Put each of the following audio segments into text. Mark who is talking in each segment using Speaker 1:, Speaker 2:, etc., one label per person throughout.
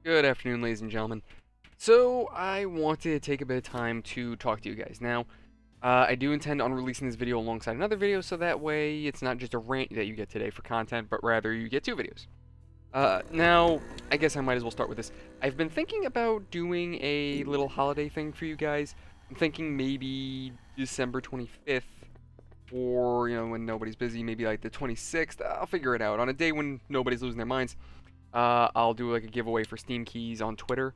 Speaker 1: Good afternoon, ladies and gentlemen. So, I wanted to take a bit of time to talk to you guys. Now, I do intend on releasing this video alongside another video, so that way it's not just a rant that you get today for content, but rather you get two videos. Now, I guess I might as well start with this. I've been thinking about doing a little holiday thing for you guys. I'm thinking maybe December 25th, or, when nobody's busy, maybe like the 26th. I'll figure it out. On a day when nobody's losing their minds. I'll do like a giveaway for Steam keys on Twitter.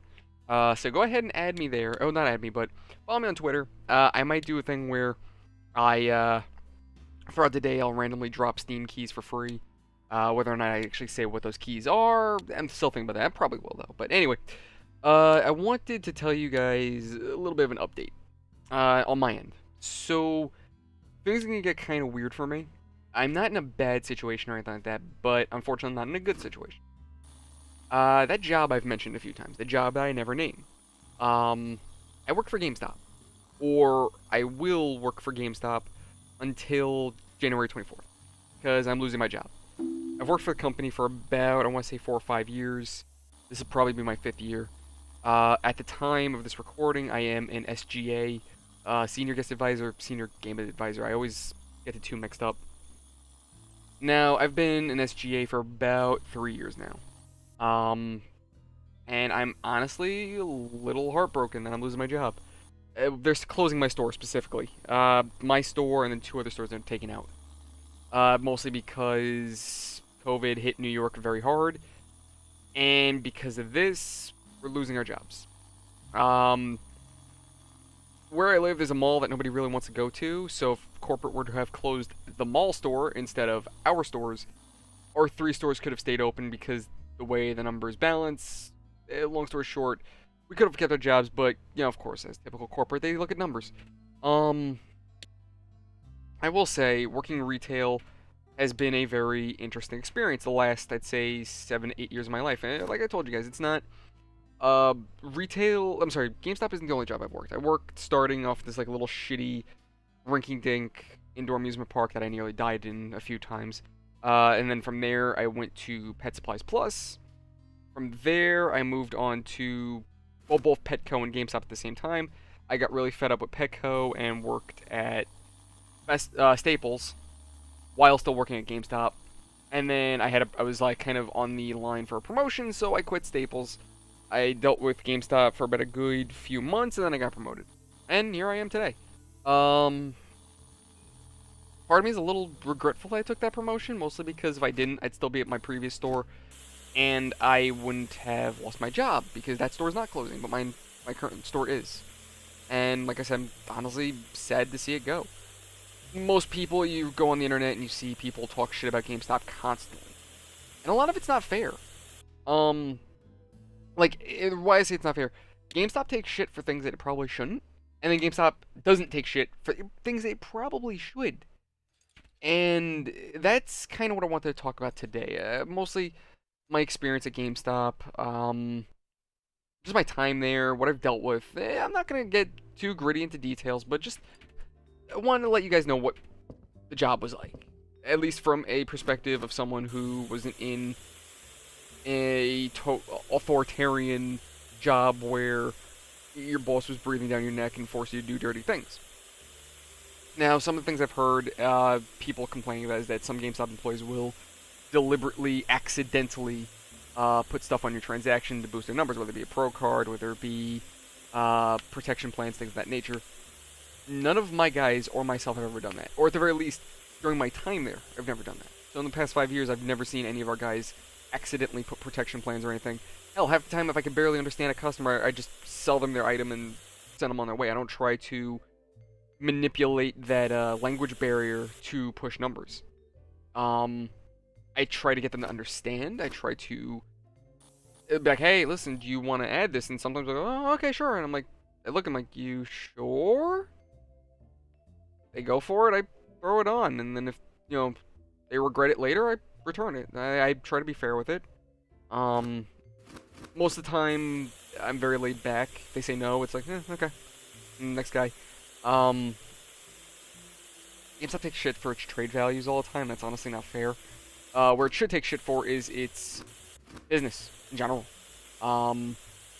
Speaker 1: So go ahead and add me there. Oh, not add me, but follow me on Twitter. I might do a thing where throughout the day, I'll randomly drop Steam keys for free. Whether or not I actually say what those keys are, I'm still thinking about that. I probably will, though. But anyway, I wanted to tell you guys a little bit of an update on my end. So, things are going to get kind of weird for me. I'm not in a bad situation or anything like that, but unfortunately not in a good situation. That job I've mentioned a few times, the job that I never name. I work for GameStop. Or I will work for GameStop until January 24th. Because I'm losing my job. I've worked for the company for about, I want to say 4 or 5 years. This will probably be my 5th year. At the time of this recording, I am an SGA, Senior Guest Advisor, Senior Game Advisor. I always get the two mixed up. Now, I've been an SGA for about 3 years now. And I'm honestly a little heartbroken that I'm losing my job. They're closing my store specifically. My store and then 2 other stores are taken out. Mostly because COVID hit New York very hard. And because of this, we're losing our jobs. Where I live, there's a mall that nobody really wants to go to. So if corporate were to have closed the mall store instead of our stores, our 3 stores could have stayed open because the way the numbers balance. Long story short, we could have kept our jobs, but, of course, as typical corporate, they look at numbers. I will say, working retail has been a very interesting experience the last, I'd say, 7 8 years of my life. And like I told you guys, it's not, GameStop isn't the only job I've worked. I worked starting off this, little shitty rinky-dink indoor amusement park that I nearly died in a few times. And then from there, I went to Pet Supplies Plus. From there, I moved on to, both Petco and GameStop at the same time. I got really fed up with Petco and worked at Staples while still working at GameStop. And then I was kind of on the line for a promotion, so I quit Staples. I dealt with GameStop for about a good few months, and then I got promoted. And here I am today. Part of me is a little regretful that I took that promotion, mostly because if I didn't, I'd still be at my previous store, and I wouldn't have lost my job, because that store is not closing, but my current store is. And like I said, I'm honestly sad to see it go. Most people, you go on the internet and you see people talk shit about GameStop constantly. And a lot of it's not fair. Why I say it's not fair, GameStop takes shit for things that it probably shouldn't, and then GameStop doesn't take shit for things they probably should. And that's kind of what I wanted to talk about today. Mostly my experience at GameStop, just my time there, what I've dealt with. I'm not going to get too gritty into details, but just I wanted to let you guys know what the job was like. At least from a perspective of someone who wasn't in a authoritarian job where your boss was breathing down your neck and forced you to do dirty things. Now, some of the things I've heard people complaining about is that some GameStop employees will deliberately, accidentally put stuff on your transaction to boost their numbers, whether it be a pro card, whether it be protection plans, things of that nature. None of my guys or myself have ever done that. Or at the very least, during my time there, I've never done that. So in the past 5 years, I've never seen any of our guys accidentally put protection plans or anything. Hell, half the time, if I can barely understand a customer, I just sell them their item and send them on their way. I don't try to manipulate that language barrier to push numbers. I try to get them to understand. I try to be like, hey, listen, do you want to add this? And sometimes I go, oh, okay, sure. And I look, I'm like, you sure? They go for it, I throw it on. And then if, they regret it later, I return it. I try to be fair with it. Most of the time, I'm very laid back. If they say no, it's like, okay. Next guy. GameStop takes shit for its trade values all the time. That's honestly not fair. Where it should take shit for is its business in general.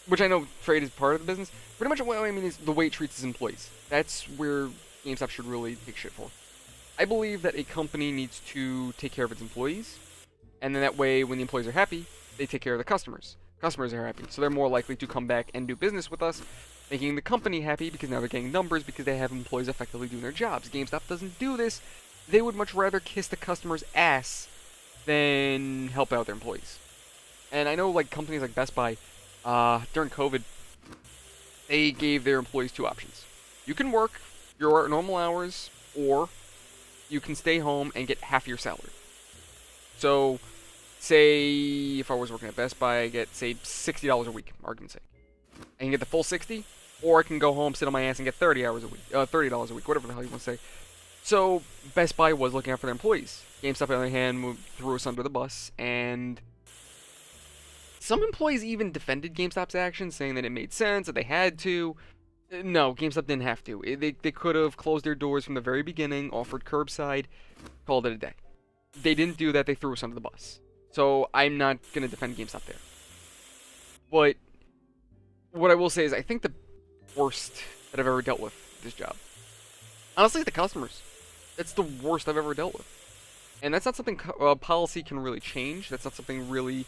Speaker 1: which I know trade is part of the business. Pretty much what I mean is the way it treats its employees. That's where GameStop should really take shit for. I believe that a company needs to take care of its employees, and then that way, when the employees are happy, they take care of the customers. Customers are happy, so they're more likely to come back and do business with us, making the company happy because now they're getting numbers because they have employees effectively doing their jobs. GameStop doesn't do this. They would much rather kiss the customer's ass than help out their employees. And I know like companies like Best Buy, during COVID, they gave their employees two options. You can work your normal hours, or you can stay home and get half your salary. So, say if I was working at Best Buy, I get, say, $60 a week, argument's sake. I can get the full 60, or I can go home, sit on my ass, and get 30 hours a week, $30 a week, whatever the hell you want to say. So, Best Buy was looking out for their employees. GameStop, on the other hand, threw us under the bus, and some employees even defended GameStop's actions, saying that it made sense, that they had to. No, GameStop didn't have to. They could have closed their doors from the very beginning, offered curbside, called it a day. They didn't do that, they threw us under the bus. So, I'm not going to defend GameStop there. But what I will say is I think the worst that I've ever dealt with this job, honestly, the customers. That's the worst I've ever dealt with. And that's not something policy can really change. That's not something really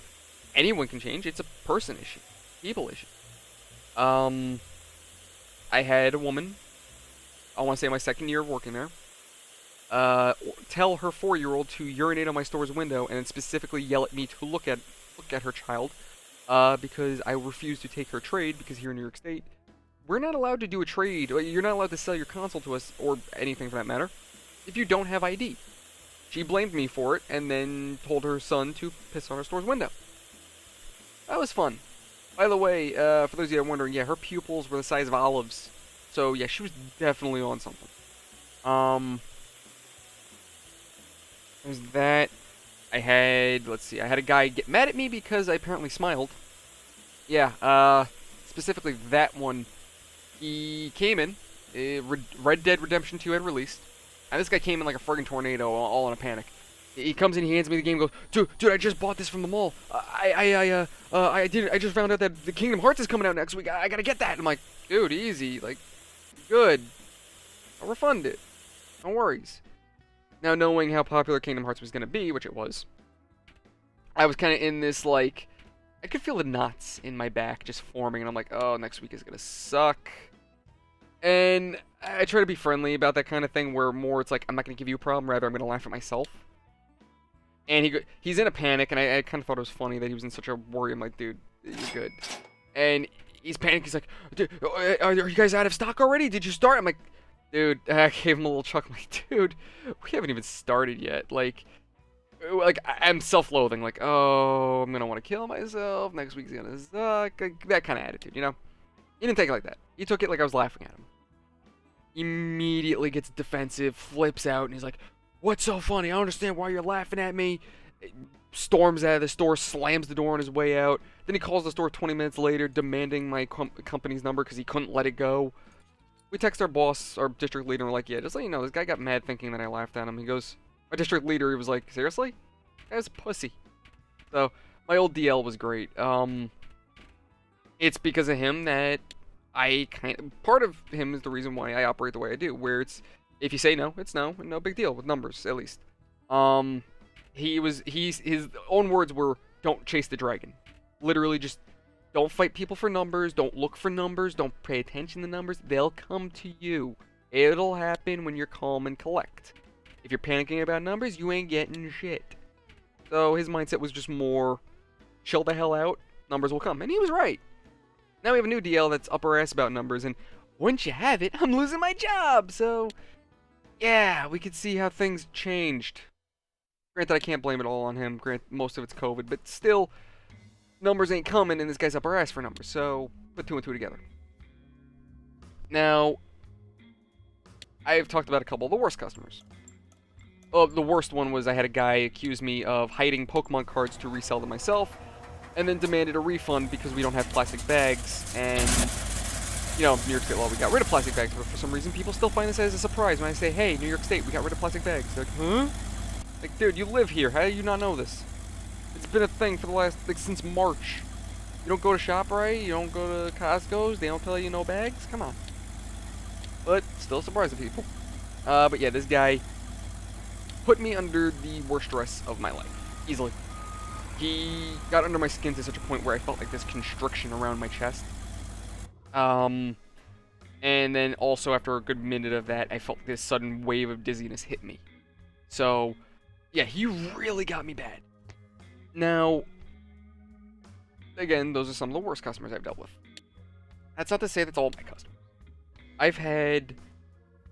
Speaker 1: anyone can change. It's a person issue. People issue. I had a woman, I want to say my second year of working there, tell her 4-year-old to urinate on my store's window and then specifically yell at me to look at her child, because I refused to take her trade, because here in New York State, we're not allowed to do a trade, or you're not allowed to sell your console to us, or anything for that matter, if you don't have ID. She blamed me for it, and then told her son to piss on her store's window. That was fun. By the way, for those of you that are wondering, yeah, her pupils were the size of olives. So, yeah, she was definitely on something. There's that. I had a guy get mad at me because I apparently smiled. Yeah, specifically that one. He came in, Red Dead Redemption 2 had released, and this guy came in like a friggin' tornado, all in a panic. He comes in, he hands me the game, goes, dude, I just bought this from the mall. I just found out that the Kingdom Hearts is coming out next week. I gotta get that. And I'm like, dude, easy, like, good. I'll refund it. No worries. Now, knowing how popular Kingdom Hearts was gonna be, which it was, I was kind of in this, like, I could feel the knots in my back just forming, and I'm like, oh, next week is gonna suck. And I try to be friendly about that kind of thing, where more it's like, I'm not gonna give you a problem, rather I'm gonna laugh at myself. And he's in a panic, and I kind of thought it was funny that he was in such a worry. I'm like, dude, you're good. And he's panicking. He's like, dude, are you guys out of stock already? Did you start? I'm like, dude, I gave him a little chuckle. I'm like, dude, we haven't even started yet. Like I'm self-loathing. Like, oh, I'm going to want to kill myself. Next week's going to suck. Like, that kind of attitude, you know? He didn't take it like that. He took it like I was laughing at him. Immediately gets defensive, flips out, and he's like, what's so funny? I don't understand why you're laughing at me. Storms out of the store, slams the door on his way out. Then he calls the store 20 minutes later, demanding my company's number because he couldn't let it go. We text our boss, our district leader, and we're like, yeah, just let you know, this guy got mad thinking that I laughed at him. He goes, my district leader, he was like, seriously? That was a pussy. So, my old DL was great. It's because of him that part of him is the reason why I operate the way I do, where it's, if you say no, it's no, and no big deal, with numbers, at least. His own words were, don't chase the dragon. Literally just, don't fight people for numbers, don't look for numbers, don't pay attention to numbers, they'll come to you. It'll happen when you're calm and collect. If you're panicking about numbers, you ain't getting shit. So his mindset was just more, chill the hell out, numbers will come. And he was right. Now we have a new DL that's up our ass about numbers, and once you have it, I'm losing my job, so yeah, we could see how things changed. Granted, I can't blame it all on him. Granted, most of it's COVID, but still, numbers ain't coming, and this guy's up our ass for numbers. So, put 2 and 2 together. Now, I've talked about a couple of the worst customers. The worst one was I had a guy accuse me of hiding Pokemon cards to resell them myself, and then demanded a refund because we don't have plastic bags, and you know, New York State law, we got rid of plastic bags, but for some reason people still find this as a surprise when I say, hey, New York State, we got rid of plastic bags. They're like, huh? Like, dude, you live here. How do you not know this? It's been a thing for the last, like, since March. You don't go to ShopRite, you don't go to Costco's, they don't tell you no bags? Come on. But still surprising people. But yeah, this guy put me under the worst stress of my life. Easily. He got under my skin to such a point where I felt like this constriction around my chest. And then also after a good minute of that, I felt this sudden wave of dizziness hit me. So, yeah, he really got me bad. Now, again, those are some of the worst customers I've dealt with. That's not to say that's all my customers. I've had,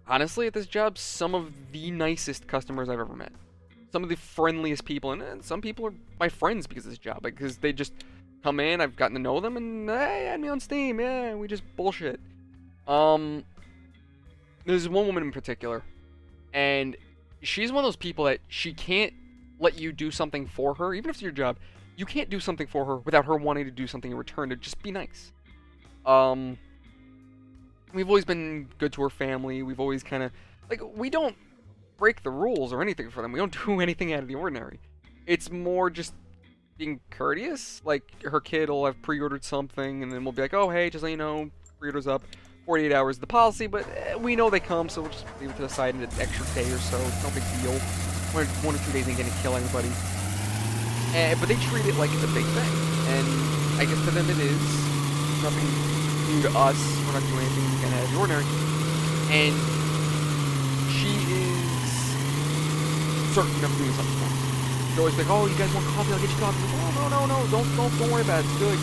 Speaker 1: honestly, at this job, some of the nicest customers I've ever met. Some of the friendliest people, and some people are my friends because of this job, because they just come in, I've gotten to know them, and hey, add me on Steam, yeah, we just bullshit. There's one woman in particular, and she's one of those people that she can't let you do something for her, even if it's your job. You can't do something for her without her wanting to do something in return to just be nice. We've always been good to her family. We've always kind of, like, we don't break the rules or anything for them. We don't do anything out of the ordinary. It's more just being courteous. Like, her kid will have pre-ordered something, and then we'll be like, oh, hey, just let you know, pre-order's up. 48 hours is the policy, but we know they come, so we'll just leave it to the side in an extra day or so. It's no big deal. 1 or 2 days ain't gonna kill anybody. But they treat it like it's a big thing. And I guess to them it is. Nothing new to us. We're not doing anything kind of out of the ordinary. And she is certain of doing something for me. She's always like, oh, you guys want coffee? I'll get you coffee. Like, oh, no, don't worry about it. It's good.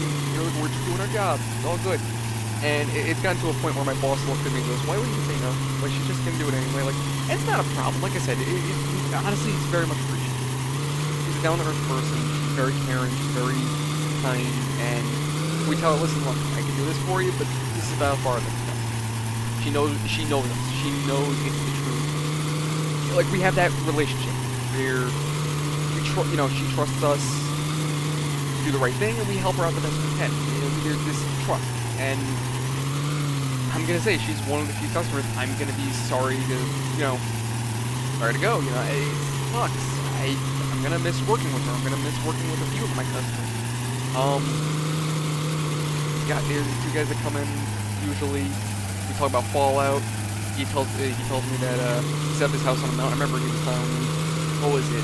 Speaker 1: We're just doing our job. It's all good. And it's gotten to a point where my boss looked at me and goes, why wouldn't you say no? Like, she's just gonna do it anyway. Like, and it's not a problem. Like I said, honestly, it's very much appreciated. She's a down-to-earth person. She's very caring. She's very kind. And we tell her, listen, look, I can do this for you, but this is about far than enough. She knows us. She knows it's the truth. Like, we have that relationship where she trusts us to do the right thing, and we help her out the best we can. There's this trust. And I'm gonna say she's one of the few customers I'm gonna be sorry to go. It sucks. I'm gonna miss working with her. I'm gonna miss working with a few of my customers. There's these 2 guys that come in usually. We talk about Fallout. He tells me that he set up his house on a mountain. I remember he was telling me, what was it?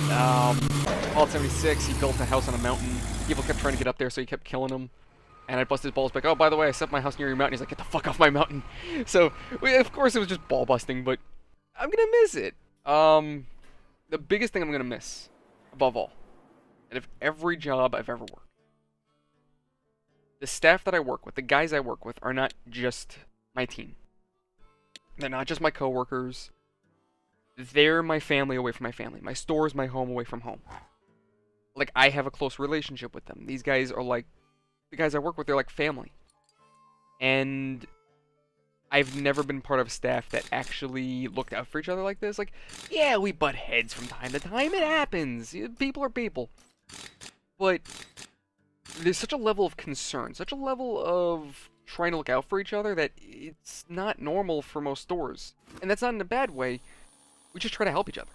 Speaker 1: Fallout 76. He built a house on a mountain. People kept trying to get up there, so he kept killing them. And I busted his balls back. Oh, by the way, I set my house near your mountain. He's like, get the fuck off my mountain. So, of course, it was just ball busting, but I'm gonna miss it. The biggest thing I'm gonna miss, above all, out of every job I've ever worked, the staff that I work with, the guys I work with, are not just my team. They're not just my coworkers. They're my family away from my family. My store is my home away from home. Like, I have a close relationship with them. These guys are like, the guys I work with, they're like family. And I've never been part of staff that actually looked out for each other like this. Like, yeah, we butt heads from time to time. It happens. People are people. But there's such a level of concern, such a level of trying to look out for each other that it's not normal for most stores. And that's not in a bad way. We just try to help each other.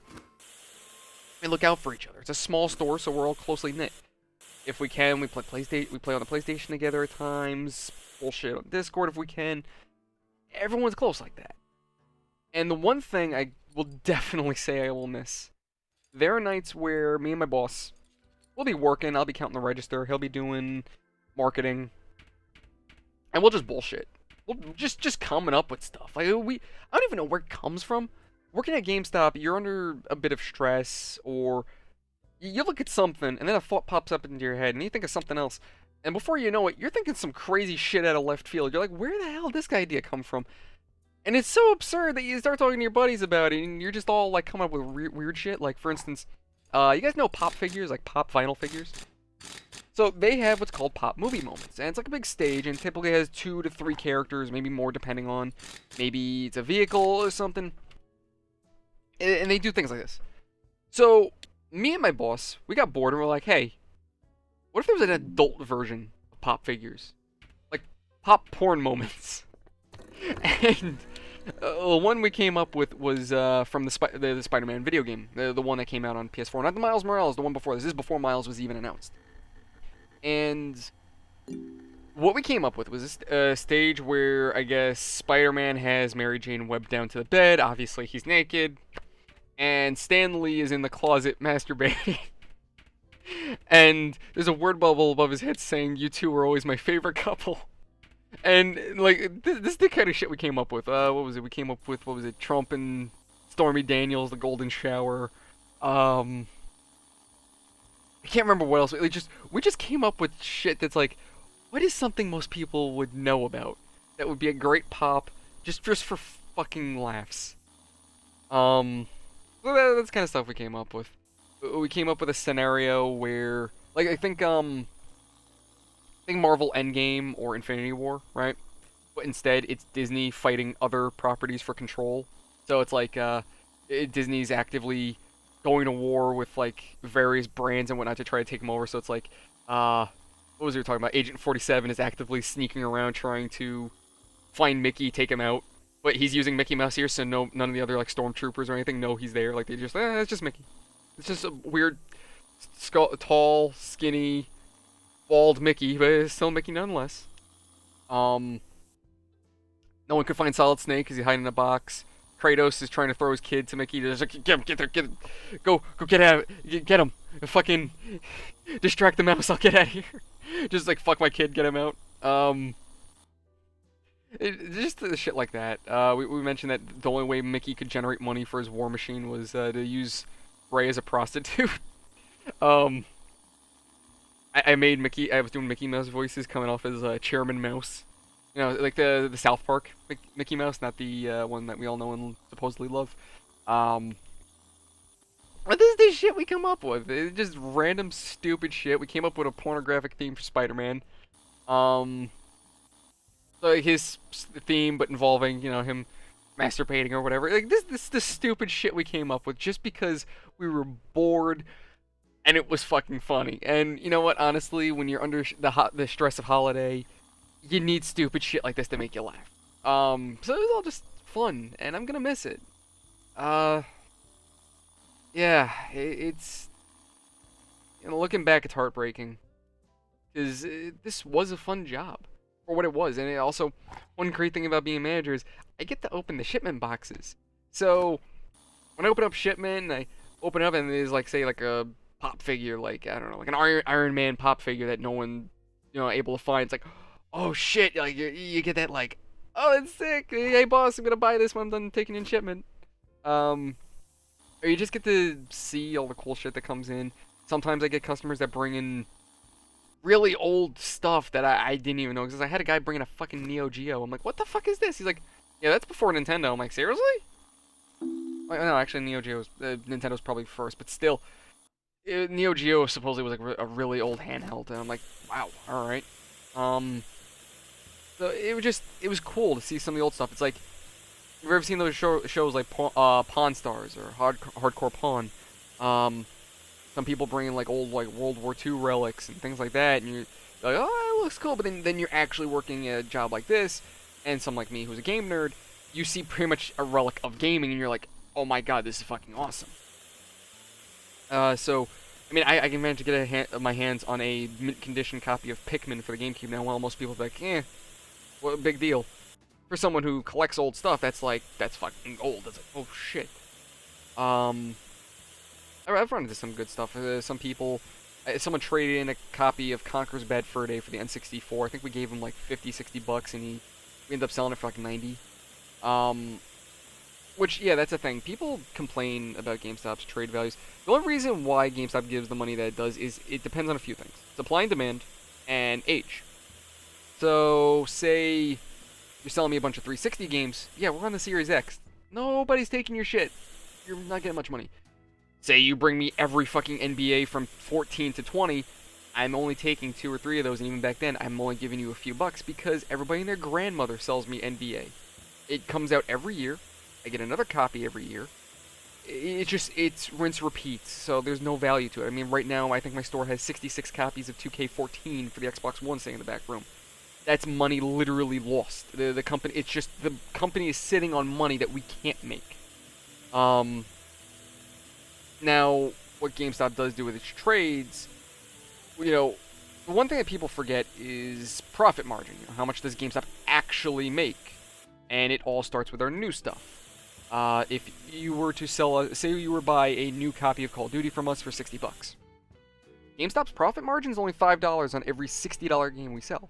Speaker 1: And look out for each other. It's a small store, so we're all closely knit. If we can, we play PlayStation. We play on the PlayStation together at times. Bullshit on Discord if we can. Everyone's close like that. And the one thing I will definitely say I will miss, there are nights where me and my boss, we'll be working. I'll be counting the register. He'll be doing marketing, and we'll just bullshit. We'll just coming up with stuff. Like I don't even know where it comes from. Working at GameStop, you're under a bit of stress, or you look at something, and then a thought pops up into your head, and you think of something else. And before you know it, you're thinking some crazy shit out of left field. You're like, where the hell did this idea come from? And it's so absurd that you start talking to your buddies about it, and you're just all, like, coming up with weird shit. Like, for instance, you guys know pop figures, like pop vinyl figures? So they have what's called pop movie moments, and it's like a big stage, and typically has 2 to 3 characters, maybe more depending on, maybe it's a vehicle or something. And they do things like this. So me and my boss, we got bored, and we're like, hey, what if there was an adult version of pop figures? Like, pop porn moments. And the one we came up with was from the Spider-Man video game. The one that came out on PS4. Not the Miles Morales, the one before this. This is before Miles was even announced. And what we came up with was a stage where I guess Spider-Man has Mary Jane webbed down to the bed. Obviously, he's naked, and Stan Lee is in the closet masturbating. And there's a word bubble above his head saying, "You two were always my favorite couple." And like this is the kind of shit we came up with. What was it? We came up with what was it? Trump and Stormy Daniels, the Golden Shower. Um, I can't remember what else. We just came up with shit that's like, what is something most people would know about that would be a great pop just for fucking laughs. So that's kind of stuff we came up with. We came up with a scenario where, like, I think Marvel Endgame or Infinity War, right? But instead, it's Disney fighting other properties for control. So it's like Disney's actively going to war with like various brands and whatnot to try to take them over. So it's like, what was we talking about? Agent 47 is actively sneaking around trying to find Mickey, take him out. But he's using Mickey Mouse here, so none of the other like stormtroopers or anything know he's there. Like they just, it's just Mickey. It's just a weird, tall, skinny, bald Mickey, but it's still Mickey nonetheless. Um, no one could find Solid Snake because he's hiding in a box. Kratos is trying to throw his kid to Mickey. There's like, get him, get there, get him. Go get out, get him. Fucking distract the mouse. I'll get out of here. Just like fuck my kid, get him out. Just the shit like that. We mentioned that the only way Mickey could generate money for his war machine was to use Ray as a prostitute. um, I made Mickey. I was doing Mickey Mouse voices coming off as Chairman Mouse. You know, like the South Park Mickey Mouse, not the one that we all know and supposedly love. But this is the shit we come up with. It's just random stupid shit. We came up with a pornographic theme for Spider-Man. Like his theme, but involving him masturbating or whatever. Like this is the stupid shit we came up with just because we were bored and it was fucking funny. And you know what? Honestly, when you're under the stress of holiday, you need stupid shit like this to make you laugh. So it was all just fun, and I'm gonna miss it. Yeah, it's looking back, it's heartbreaking because this was a fun job for what it was, and it also one great thing about being a manager is I get to open the shipment boxes. So when I open up shipment, I open up and there's like say like a pop figure, like I don't know, like an Iron Man pop figure that no one able to find. It's like, oh shit, like you get that like, oh that's sick. Hey boss, I'm gonna buy this when I'm done taking in shipment. Or you just get to see all the cool shit that comes in. Sometimes I get customers that bring in really old stuff that I didn't even know because I had a guy bringing a fucking Neo Geo. I'm like, what the fuck is this? He's like, yeah, that's before Nintendo. I'm like, seriously? Like, no, actually, Nintendo's probably first, but still, Neo Geo supposedly was like a really old handheld, and I'm like, wow, all right. So it was cool to see some of the old stuff. It's like, you've ever seen those shows like Pawn Stars or Hardcore Pawn? Some people bring in like old like World War II relics and things like that, and you're like, oh, it looks cool. But then you're actually working a job like this, and someone like me who's a game nerd, you see pretty much a relic of gaming, and you're like, oh my god, this is fucking awesome. So, I mean, I can manage to get my hands on a mint condition copy of Pikmin for the GameCube now. While most people are like, what a big deal. For someone who collects old stuff, that's fucking gold. That's like, oh shit. I've run into some good stuff. Some people, someone traded in a copy of Conker's Bad Fur Day for the N64. I think we gave him like 50, 60 bucks, and we ended up selling it for like 90. Which, yeah, that's a thing. People complain about GameStop's trade values. The only reason why GameStop gives the money that it does is it depends on a few things. Supply and demand, and age. So, say you're selling me a bunch of 360 games. Yeah, we're on the Series X. Nobody's taking your shit. You're not getting much money. Say you bring me every fucking NBA from 14 to 20. I'm only taking 2 or 3 of those, and even back then, I'm only giving you a few bucks because everybody and their grandmother sells me NBA. It comes out every year. I get another copy every year. It's rinse repeat, so there's no value to it. I mean, right now, I think my store has 66 copies of 2K14 for the Xbox One sitting in the back room. That's money literally lost. The company, it's just, the company is sitting on money that we can't make. Now, what GameStop does do with its trades, The one thing that people forget is profit margin. You know, how much does GameStop actually make? And it all starts with our new stuff. If you were to sell, say you were to buy a new copy of Call of Duty from us for $60, GameStop's profit margin is only $5 on every $60 game we sell.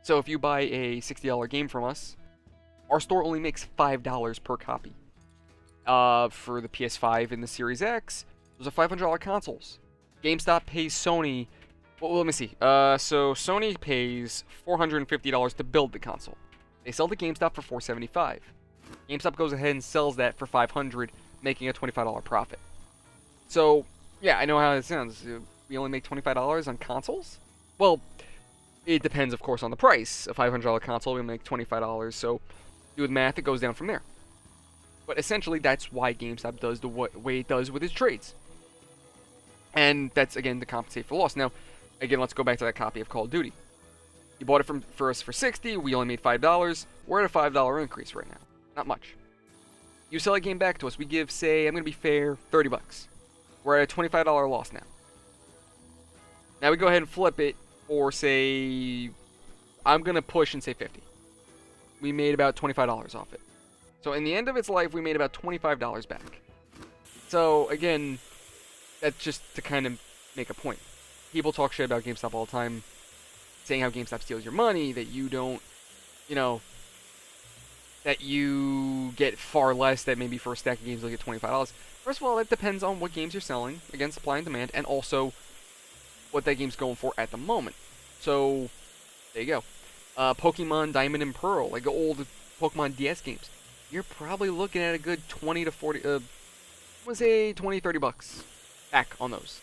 Speaker 1: So if you buy a $60 game from us, our store only makes $5 per copy. For the PS5 and the Series X, those are $500 consoles. GameStop pays Sony. Well, let me see. So Sony pays $450 to build the console. They sell to GameStop for $475. GameStop goes ahead and sells that for $500, making a $25 profit. So, yeah, I know how it sounds. We only make $25 on consoles? Well, it depends, of course, on the price. A $500 console, we make $25, so do the math, it goes down from there. But essentially, that's why GameStop does the way it does with its trades. And that's, again, to compensate for loss. Now, again, let's go back to that copy of Call of Duty. You bought it for us for $60, we only made $5. We're at a $5 increase right now. Not much. You sell a game back to us, we give, say, I'm going to be fair, $30. We're at a $25 loss now. Now we go ahead and flip it, or say, I'm going to push and say $50. We made about $25 off it. So in the end of its life, we made about $25 back. So again, that's just to kind of make a point. People talk shit about GameStop all the time, saying how GameStop steals your money, that you don't, that you get far less, that maybe for a stack of games you'll get $25. First of all, that depends on what games you're selling, again, supply and demand, and also what that game's going for at the moment. So, there you go. Pokemon Diamond and Pearl, like the old Pokemon DS games, you're probably looking at a good 20 to 40, let's say 20, $30 back on those.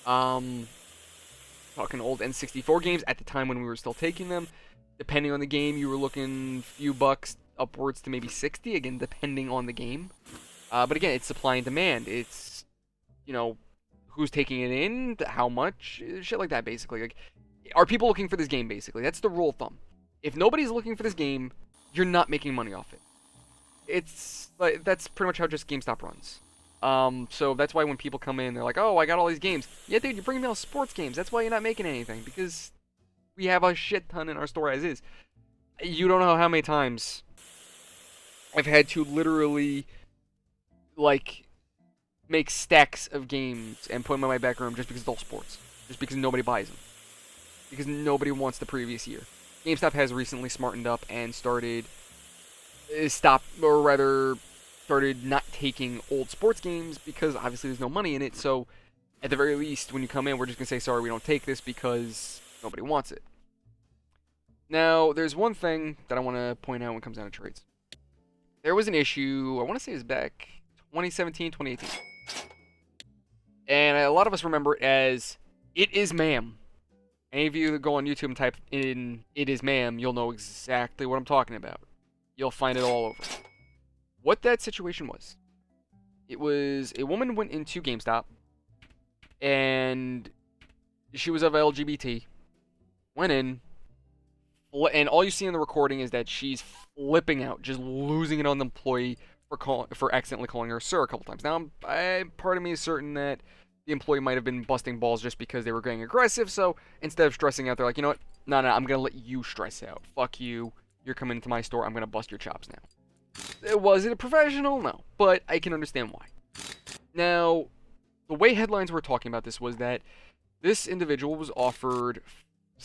Speaker 1: Talking old N64 games at the time when we were still taking them. Depending on the game, you were looking few bucks upwards to maybe 60, again, depending on the game. But again, it's supply and demand. It's, who's taking it in, how much, shit like that, basically. Like, are people looking for this game, basically? That's the rule of thumb. If nobody's looking for this game, you're not making money off it. It's, like, that's pretty much how just GameStop runs. So that's why when people come in, they're like, oh, I got all these games. Yeah, dude, you're bringing me all sports games. That's why you're not making anything, because we have a shit ton in our store as is. You don't know how many times I've had to literally, make stacks of games and put them in my back room just because it's all sports. Just because nobody buys them. Because nobody wants the previous year. GameStop has recently smartened up and started not taking old sports games because obviously there's no money in it. So at the very least, when you come in, we're just going to say, sorry, we don't take this because nobody wants it. Now, there's one thing that I want to point out when it comes down to trades. There was an issue, I want to say it was back 2017, 2018. And a lot of us remember it as, it is ma'am. Any of you that go on YouTube and type in, it is ma'am, you'll know exactly what I'm talking about. You'll find it all over. What that situation was, it was a woman went into GameStop, and she was of LGBT, went in, and all you see in the recording is that she's flipping out, just losing it on the employee for accidentally calling her sir a couple times. Now, part of me is certain that the employee might have been busting balls just because they were getting aggressive, so instead of stressing out, they're like, you know what, no, I'm going to let you stress out. Fuck you, you're coming into my store, I'm going to bust your chops now. Was it a professional? No, but I can understand why. Now, the way headlines were talking about this was that this individual was offered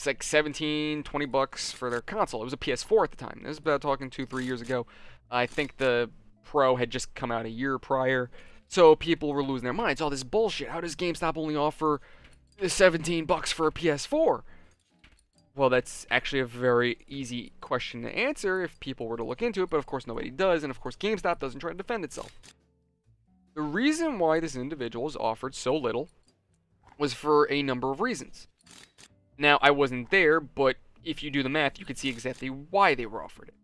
Speaker 1: like $17, $20 for their console. It was a PS4 at the time. This was about talking 2-3 years ago. I think the Pro had just come out a year prior. So people were losing their minds. All this bullshit. How does GameStop only offer $17 for a PS4? Well, that's actually a very easy question to answer if people were to look into it, but of course nobody does, and of course GameStop doesn't try to defend itself. The reason why this individual was offered so little was for a number of reasons. Now, I wasn't there, but if you do the math, you can see exactly why they were offered it.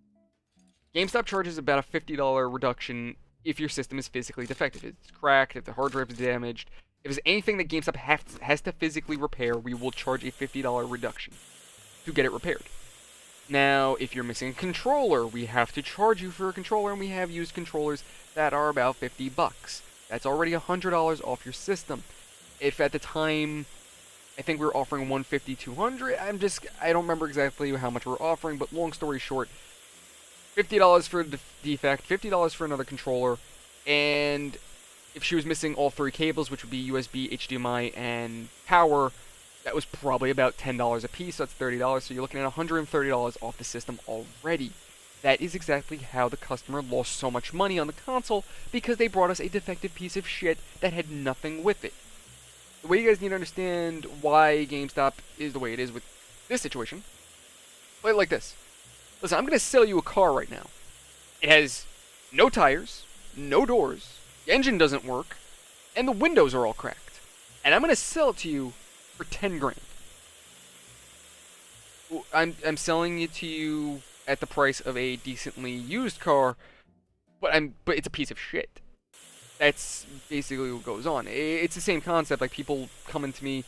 Speaker 1: GameStop charges about a $50 reduction if your system is physically defective. If it's cracked, if the hard drive is damaged, if there's anything that GameStop has to physically repair, we will charge a $50 reduction to get it repaired. Now, if you're missing a controller, we have to charge you for a controller, and we have used controllers that are about $50. That's already $100 off your system. If at the time I think we were offering 150, 200. I don't remember exactly how much we were offering, but long story short, $50 for a defect, $50 for another controller, and if she was missing all three cables, which would be USB, HDMI, and power, that was probably about $10 a piece, so that's $30. So you're looking at $130 off the system already. That is exactly how the customer lost so much money on the console, because they brought us a defective piece of shit that had nothing with it. The way you guys need to understand why GameStop is the way it is with this situation, play it like this. Listen, I'm going to sell you a car right now. It has no tires, no doors, the engine doesn't work, and the windows are all cracked. And I'm going to sell it to you for 10 grand. I'm selling it to you at the price of a decently used car, but it's a piece of shit. That's basically what goes on. It's the same concept. Like, people coming to me,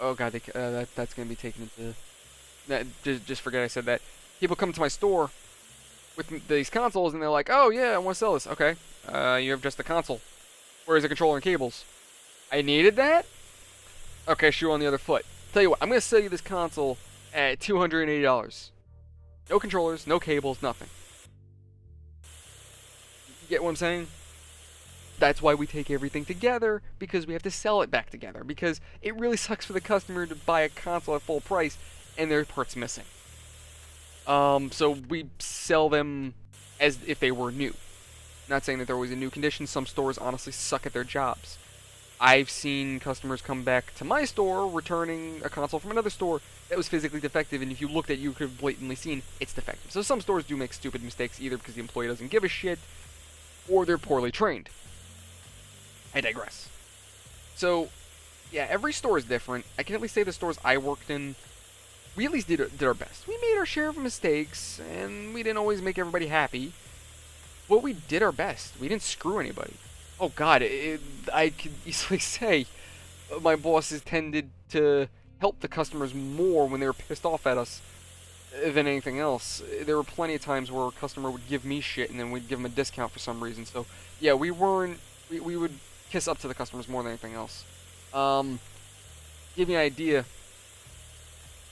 Speaker 1: oh god, that's gonna be taken into. Just forget I said that. People come to my store with these consoles and they're like, oh yeah, I want to sell this. Okay, you have just the console. Where's the controller and cables? I needed that. Okay, shoe on the other foot. Tell you what, I'm gonna sell you this console at $280. No controllers, no cables, nothing. You get what I'm saying? That's why we take everything together, because we have to sell it back together. Because it really sucks for the customer to buy a console at full price and their parts missing. So we sell them as if they were new. Not saying that they're always in new condition. Some stores honestly suck at their jobs. I've seen customers come back to my store returning a console from another store that was physically defective, and if you looked at it, you could have blatantly seen it's defective. So some stores do make stupid mistakes, either because the employee doesn't give a shit, or they're poorly trained. I digress. So, yeah, every store is different. I can at least say the stores I worked in, we at least did our best. We made our share of mistakes, and we didn't always make everybody happy, but we did our best. We didn't screw anybody. Oh god, I could easily say my bosses tended to help the customers more when they were pissed off at us than anything else. There were plenty of times where a customer would give me shit and then we'd give them a discount for some reason. So, yeah, we would kiss up to the customers more than anything else. Give you an idea,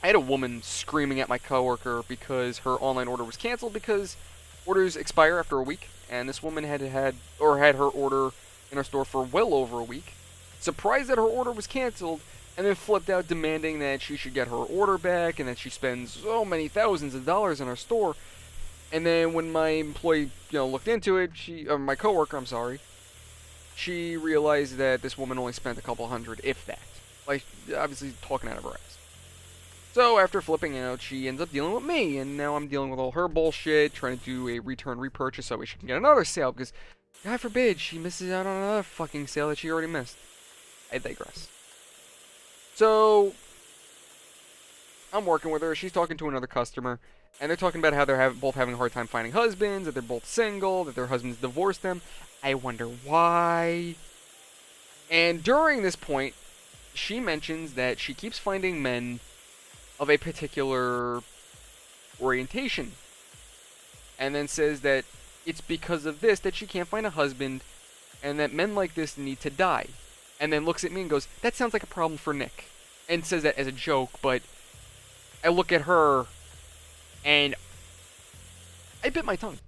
Speaker 1: I had a woman screaming at my coworker because her online order was canceled because orders expire after a week, and this woman had her order in our store for well over a week. Surprised that her order was canceled, and then flipped out demanding that she should get her order back and that she spends so many thousands of dollars in our store. And then when my employee, looked into it, my coworker, I'm sorry, she realized that this woman only spent a couple hundred, if that. Like, obviously talking out of her ass. So after flipping out, she ends up dealing with me, and now I'm dealing with all her bullshit, trying to do a return repurchase so she can get another sale, because God forbid she misses out on another fucking sale that she already missed. I digress. So I'm working with her, she's talking to another customer, and they're talking about how they're both having a hard time finding husbands, that they're both single, that their husbands divorced them. I wonder why. And during this point, she mentions that she keeps finding men of a particular orientation, and then says that it's because of this that she can't find a husband, and that men like this need to die. And then looks at me and goes, that sounds like a problem for Nick, and says that as a joke. But I look at her and I bit my tongue.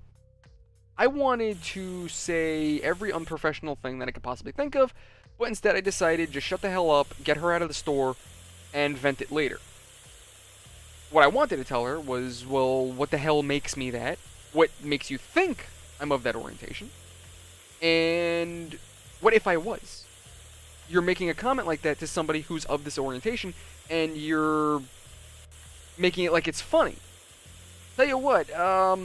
Speaker 1: I wanted to say every unprofessional thing that I could possibly think of, but instead I decided just shut the hell up, get her out of the store, and vent it later. What I wanted to tell her was, well, what the hell makes me that? What makes you think I'm of that orientation? And what if I was? You're making a comment like that to somebody who's of this orientation, and you're making it like it's funny. Tell you what, I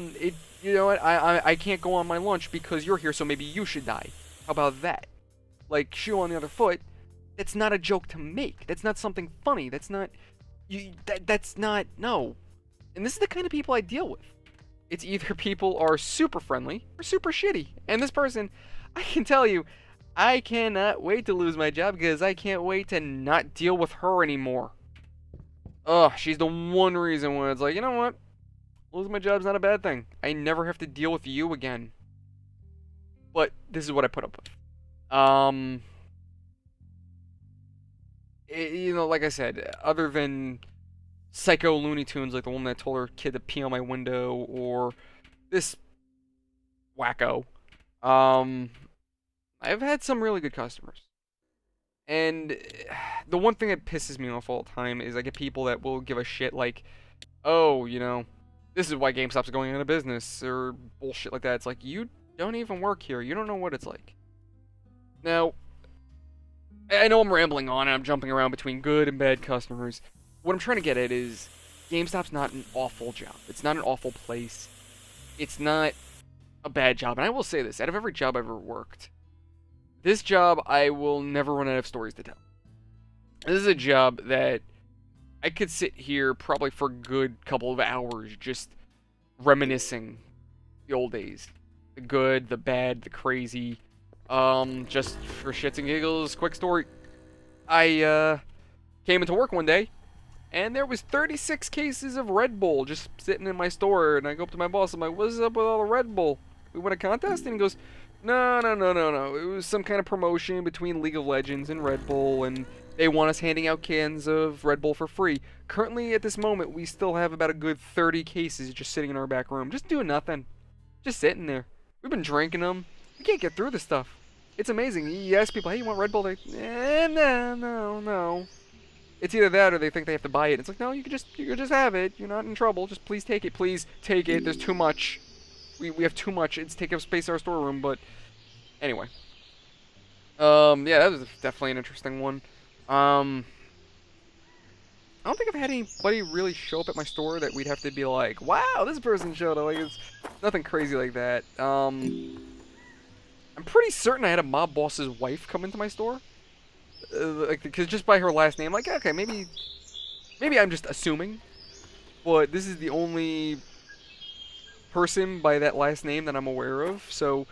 Speaker 1: can't go on my lunch because you're here, so maybe you should die. How about that? Like, shoe on the other foot, that's not a joke to make. That's not something funny. That's not... that's not... No. And this is the kind of people I deal with. It's either people are super friendly or super shitty. And this person, I can tell you, I cannot wait to lose my job because I can't wait to not deal with her anymore. Ugh, she's the one reason when it's like, you know what? Losing my job's not a bad thing. I never have to deal with you again. But this is what I put up with. you know, like I said, other than Psycho Looney Tunes, like the woman that told her kid to pee on my window, or this wacko, um, I've had some really good customers. And the one thing that pisses me off all the time is I get people that will give a shit like, oh, you know, this is why GameStop's going out of business, or bullshit like that. It's like, you don't even work here. You don't know what it's like. Now, I know I'm rambling on and I'm jumping around between good and bad customers. What I'm trying to get at is GameStop's not an awful job. It's not an awful place. It's not a bad job. And I will say this, out of every job I've ever worked, this job I will never run out of stories to tell. This is a job that I could sit here probably for a good couple of hours just reminiscing the old days. The good, the bad, the crazy. Just for shits and giggles, quick story. I came into work one day, and there was 36 cases of Red Bull just sitting in my store, and I go up to my boss, I'm like, what's up with all the Red Bull? We won a contest? And he goes, no. It was some kind of promotion between League of Legends and Red Bull, and they want us handing out cans of Red Bull for free. Currently, at this moment, we still have about a good 30 cases just sitting in our back room, just doing nothing. Just sitting there. We've been drinking them. We can't get through this stuff. It's amazing. You ask people, hey, you want Red Bull? They, no. It's either that or they think they have to buy it. It's like, no, you can just have it. You're not in trouble. Just please take it. Please take it. There's too much. We have too much. It's taking up space in our storeroom. But anyway, yeah, that was definitely an interesting one. I don't think I've had anybody really show up at my store that we'd have to be like, wow, this person showed up. Like, it's nothing crazy like that. I'm pretty certain I had a mob boss's wife come into my store. Like, because just by her last name, like, okay, maybe I'm just assuming, but this is the only person by that last name that I'm aware of, so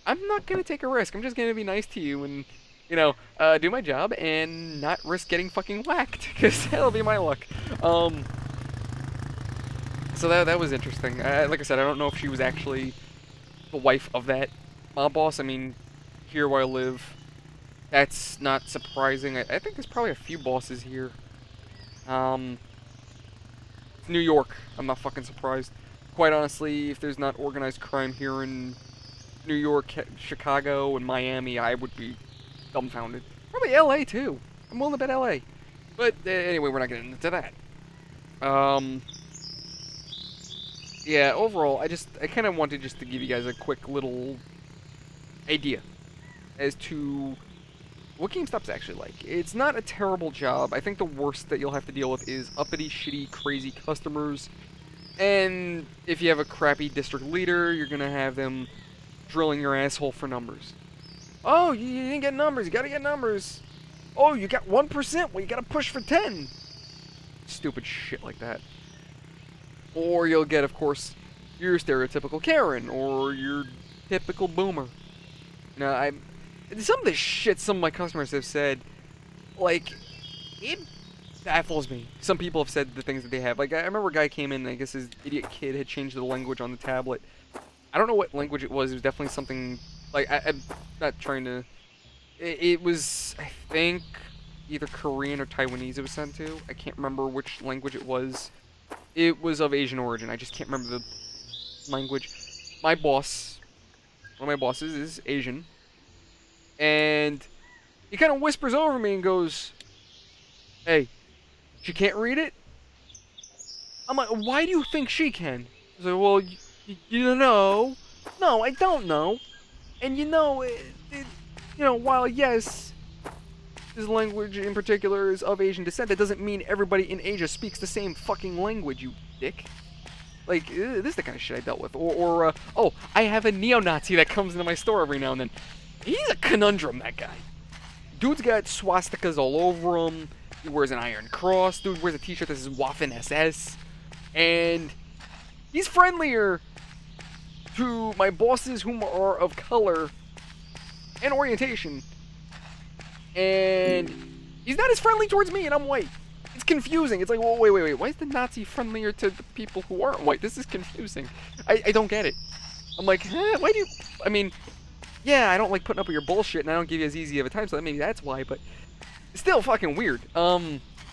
Speaker 1: I'm not gonna take a risk. I'm just gonna be nice to you and, you know, do my job and not risk getting fucking whacked, because that'll be my luck. So that was interesting. Like I said, I don't know if she was actually the wife of that mob boss. I mean, here where I live, that's not surprising. I think there's probably a few bosses here. It's New York. I'm not fucking surprised. Quite honestly, if there's not organized crime here in New York, Chicago, and Miami, I would be dumbfounded. Probably LA too. I'm willing to bet LA. But anyway, we're not getting into that. Yeah, overall, I kind of wanted just to give you guys a quick little idea as to what GameStop's actually like. It's not a terrible job. I think the worst that you'll have to deal with is uppity, shitty, crazy customers. And if you have a crappy district leader, you're gonna have them drilling your asshole for numbers. Oh, you didn't get numbers. You gotta get numbers. Oh, you got 1%. Well, you gotta push for 10. Stupid shit like that. Or you'll get, of course, your stereotypical Karen or your typical boomer. Now, some of the shit some of my customers have said, like, it baffles me. Some people have said the things that they have. Like, I remember a guy came in, and I guess his idiot kid had changed the language on the tablet. I don't know what language it was. It was definitely something, like, I'm not trying to... It was, I think, either Korean or Taiwanese it was sent to. I can't remember which language it was. It was of Asian origin. I just can't remember the language. My boss, one of my bosses, is Asian. And he kind of whispers over me and goes, hey, she can't read it? I'm like, why do you think she can? He's like, well, you know. No, I don't know. And you know, while yes, this language in particular is of Asian descent, that doesn't mean everybody in Asia speaks the same fucking language, you dick. Like, this is the kind of shit I dealt with. Or oh, I have a neo-Nazi that comes into my store every now and then. He's a conundrum, that guy. Dude's got swastikas all over him. He wears an Iron Cross. Dude wears a t-shirt that says Waffen SS. And he's friendlier to my bosses whom are of color and orientation. And he's not as friendly towards me, and I'm white. It's confusing. It's like, well, wait. Why is the Nazi friendlier to the people who aren't white? This is confusing. I don't get it. I'm like, why do you... I mean... Yeah, I don't like putting up with your bullshit, and I don't give you as easy of a time, so maybe that's why, but Still fucking weird.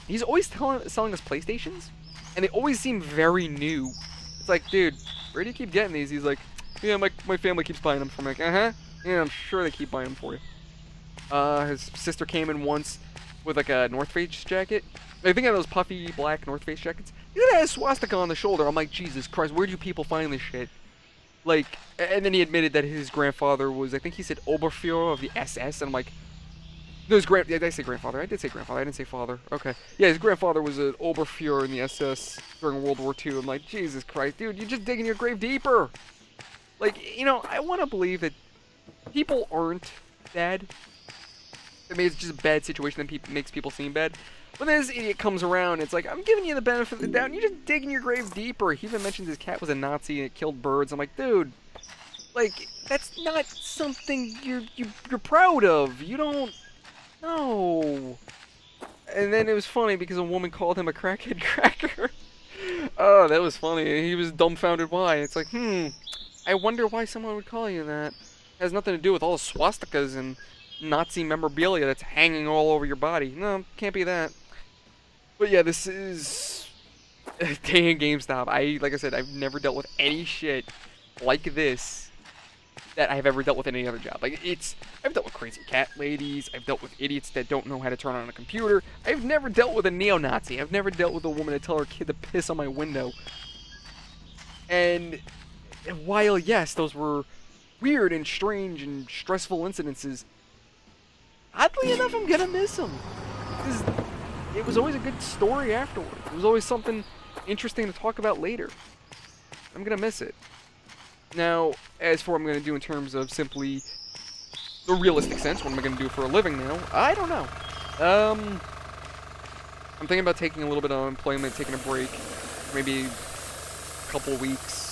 Speaker 1: He's always selling us PlayStations, and they always seem very new. It's like, dude, where do you keep getting these? He's like, yeah, my family keeps buying them for me. Like, uh-huh. Yeah, I'm sure they keep buying them for you. His sister came in once with like a North Face jacket. I think of those puffy black North Face jackets. He had a swastika on the shoulder. I'm like, Jesus Christ, where do people find this shit? Like, and then he admitted that his grandfather was, I think he said Oberfuhrer of the SS, and I'm like, no, his yeah, did I say grandfather? I did say grandfather. I didn't say father. Okay. Yeah, his grandfather was an Oberfuhrer in the SS during World War II. I'm like, Jesus Christ, dude, you're just digging your grave deeper. Like, you know, I want to believe that people aren't bad. I mean, it's just a bad situation that makes people seem bad. When this idiot comes around, it's like, I'm giving you the benefit of the doubt, and you're just digging your grave deeper. He even mentioned his cat was a Nazi and it killed birds. I'm like, dude, like, that's not something you're proud of. You don't. No. And then it was funny because a woman called him a crackhead cracker. Oh, that was funny. He was dumbfounded why. It's like, I wonder why someone would call you that. It has nothing to do with all the swastikas and Nazi memorabilia that's hanging all over your body. No, can't be that. But yeah, this is a day in GameStop. Like I said, I've never dealt with any shit like this that I've ever dealt with in any other job. Like, I've dealt with crazy cat ladies. I've dealt with idiots that don't know how to turn on a computer. I've never dealt with a neo-Nazi. I've never dealt with a woman to tell her kid to piss on my window. And while, yes, those were weird and strange and stressful incidences, oddly enough, I'm gonna miss them. Because it was always a good story afterward. It was always something interesting to talk about later. I'm gonna miss it. Now, as for what I'm gonna do in terms of simply the realistic sense, what am I gonna do for a living now? I don't know. I'm thinking about taking a little bit of unemployment, taking a break, maybe a couple weeks.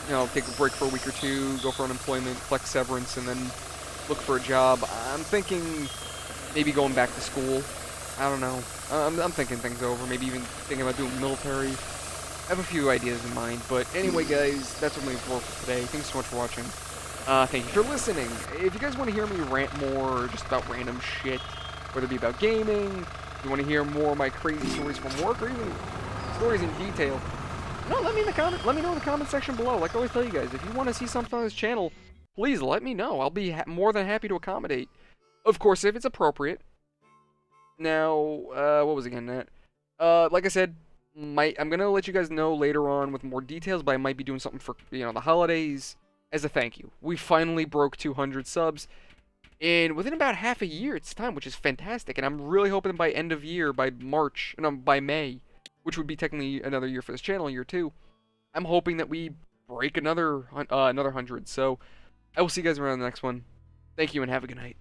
Speaker 1: You know, take a break for a week or two, go for unemployment, collect severance, and then look for a job. I'm thinking maybe going back to school. I don't know. I'm thinking things over. Maybe even thinking about doing military. I have a few ideas in mind. But anyway, guys, that's what I'm looking for today. Thanks so much for watching. Thank you for listening. If you guys want to hear me rant more, or just about random shit, whether it be about gaming, if you want to hear more of my crazy stories from work, or even stories in detail, no, let me know in the comment section below. Like I always tell you guys, if you want to see something on this channel, please let me know. I'll be more than happy to accommodate. Of course, if it's appropriate. Now, what was again that? Like I said, I'm gonna let you guys know later on with more details, but I might be doing something for, you know, the holidays as a thank you. We finally broke 200 subs, and within about half a year it's time, which is fantastic. And I'm really hoping by end of year, by March, and by May, which would be technically another year for this channel, year 2. I'm hoping that we break another 100. So I will see you guys around the next one. Thank you and have a good night.